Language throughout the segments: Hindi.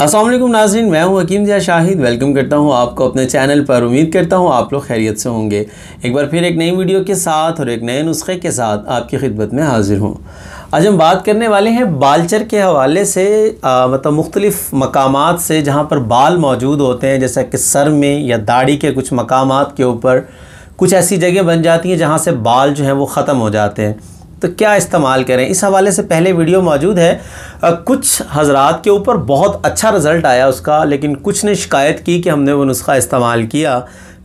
अस्सलाम वालेकुम नाज़रीन, मैं हूं हकीम ज़िया शाहिद। वेलकम करता हूं आपको अपने चैनल पर। उम्मीद करता हूं आप लोग खैरियत से होंगे। एक बार फिर एक नई वीडियो के साथ और एक नए नुस्खे के साथ आपकी खिदमत में हाज़िर हूं। आज हम बात करने वाले हैं बालचर के हवाले से, मतलब मुख्तलिफ़ मकामात से जहां पर बाल मौजूद होते हैं, जैसा कि सर में या दाढ़ी के कुछ मकामात के ऊपर कुछ ऐसी जगह बन जाती हैं जहाँ से बाल जो हैं वो ख़त्म हो जाते हैं। तो क्या इस्तेमाल करें, इस हवाले से पहले वीडियो मौजूद है। कुछ हज़रात के ऊपर बहुत अच्छा रिज़ल्ट आया उसका, लेकिन कुछ ने शिकायत की कि हमने वो नुस्खा इस्तेमाल किया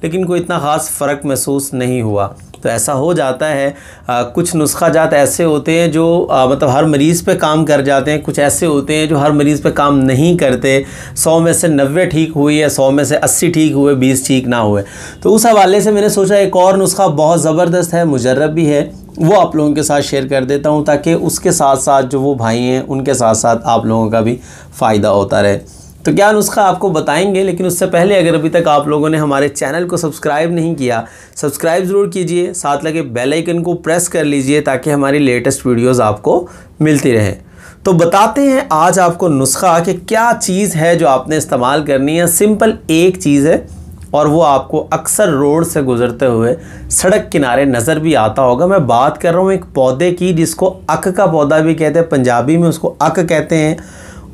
लेकिन कोई इतना ख़ास फ़र्क महसूस नहीं हुआ। तो ऐसा हो जाता है। कुछ नुस्खा जात ऐसे होते हैं जो मतलब हर मरीज़ पे काम कर जाते हैं, कुछ ऐसे होते हैं जो हर मरीज़ पे काम नहीं करते। 100 में से 90 ठीक हुई है, 100 में से 80 ठीक हुए, 20 ठीक ना हुए। तो उस हवाले से मैंने सोचा एक और नुस्खा बहुत ज़बरदस्त है, मुजर्रब भी है, वो आप लोगों के साथ शेयर कर देता हूँ, ताकि उसके साथ साथ जो वो भाई हैं उनके साथ साथ आप लोगों का भी फ़ायदा होता रहे। तो क्या नुस्खा आपको बताएंगे, लेकिन उससे पहले अगर अभी तक आप लोगों ने हमारे चैनल को सब्सक्राइब नहीं किया, सब्सक्राइब ज़रूर कीजिए, साथ लगे बेल आइकन को प्रेस कर लीजिए ताकि हमारी लेटेस्ट वीडियोज़ आपको मिलती रहें। तो बताते हैं आज आपको नुस्खा कि क्या चीज़ है जो आपने इस्तेमाल करनी है। सिंपल एक चीज़ है और वो आपको अक्सर रोड से गुज़रते हुए सड़क किनारे नज़र भी आता होगा। मैं बात कर रहा हूँ एक पौधे की जिसको अक का पौधा भी कहते हैं, पंजाबी में उसको अक कहते हैं,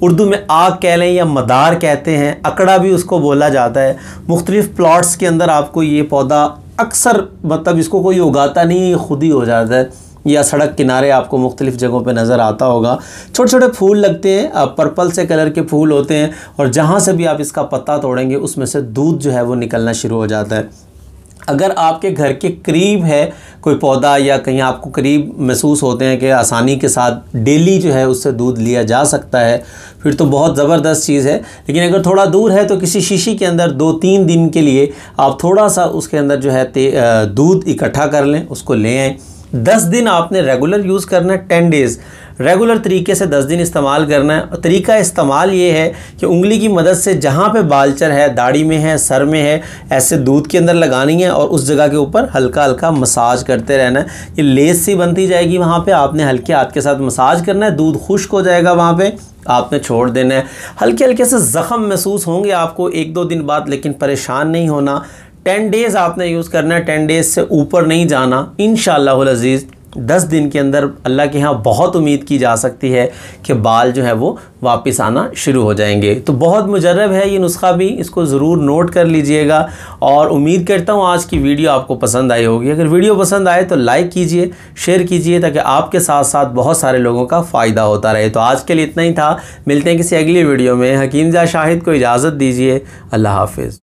उर्दू में आग कह लें या मदार कहते हैं, अकड़ा भी उसको बोला जाता है। मुख्तलिफ़ प्लॉट्स के अंदर आपको ये पौधा अक्सर, मतलब इसको कोई उगाता नहीं, ये खुद ही हो जाता है, या सड़क किनारे आपको मुख्तलिफ़ जगहों पे नज़र आता होगा। छोटे छोटे फूल लगते हैं, पर्पल से कलर के फूल होते हैं, और जहाँ से भी आप इसका पत्ता तोड़ेंगे उसमें से दूध जो है वो निकलना शुरू हो जाता है। अगर आपके घर के करीब है कोई पौधा या कहीं आपको करीब महसूस होते हैं कि आसानी के साथ डेली जो है उससे दूध लिया जा सकता है, फिर तो बहुत ज़बरदस्त चीज़ है। लेकिन अगर थोड़ा दूर है तो किसी शीशी के अंदर 2-3 दिन के लिए आप थोड़ा सा उसके अंदर जो है दूध इकट्ठा कर लें, उसको ले आएँ। 10 दिन आपने रेगुलर यूज़ करना है, 10 डेज़ रेगुलर तरीके से 10 दिन इस्तेमाल करना है। तरीका इस्तेमाल ये है कि उंगली की मदद से जहाँ पे बालचर है, दाढ़ी में है, सर में है, ऐसे दूध के अंदर लगानी है और उस जगह के ऊपर हल्का हल्का मसाज करते रहना है। ये लेस सी बनती जाएगी, वहाँ पे आपने हल्के हाथ के साथ मसाज करना है, दूध खुश्क हो जाएगा, वहाँ पे आपने छोड़ देना है। हल्के हल्के से ज़ख़म महसूस होंगे आपको 1-2 दिन बाद, लेकिन परेशान नहीं होना। 10 डेज़ आपने यूज़ करना है, 10 डेज़ से ऊपर नहीं जाना। इंशाअल्लाहुल अज़ीज़ 10 दिन के अंदर अल्लाह के यहाँ बहुत उम्मीद की जा सकती है कि बाल जो है वो वापस आना शुरू हो जाएंगे। तो बहुत मुजर्रब है ये नुस्खा भी, इसको ज़रूर नोट कर लीजिएगा। और उम्मीद करता हूँ आज की वीडियो आपको पसंद आई होगी। अगर वीडियो पसंद आए तो लाइक कीजिए, शेयर कीजिए, ताकि आपके साथ साथ बहुत सारे लोगों का फ़ायदा होता रहे। तो आज के लिए इतना ही था, मिलते हैं किसी अगली वीडियो में। हकीम ज़िया शाहिद को इजाज़त दीजिए। अल्लाह हाफ़िज़।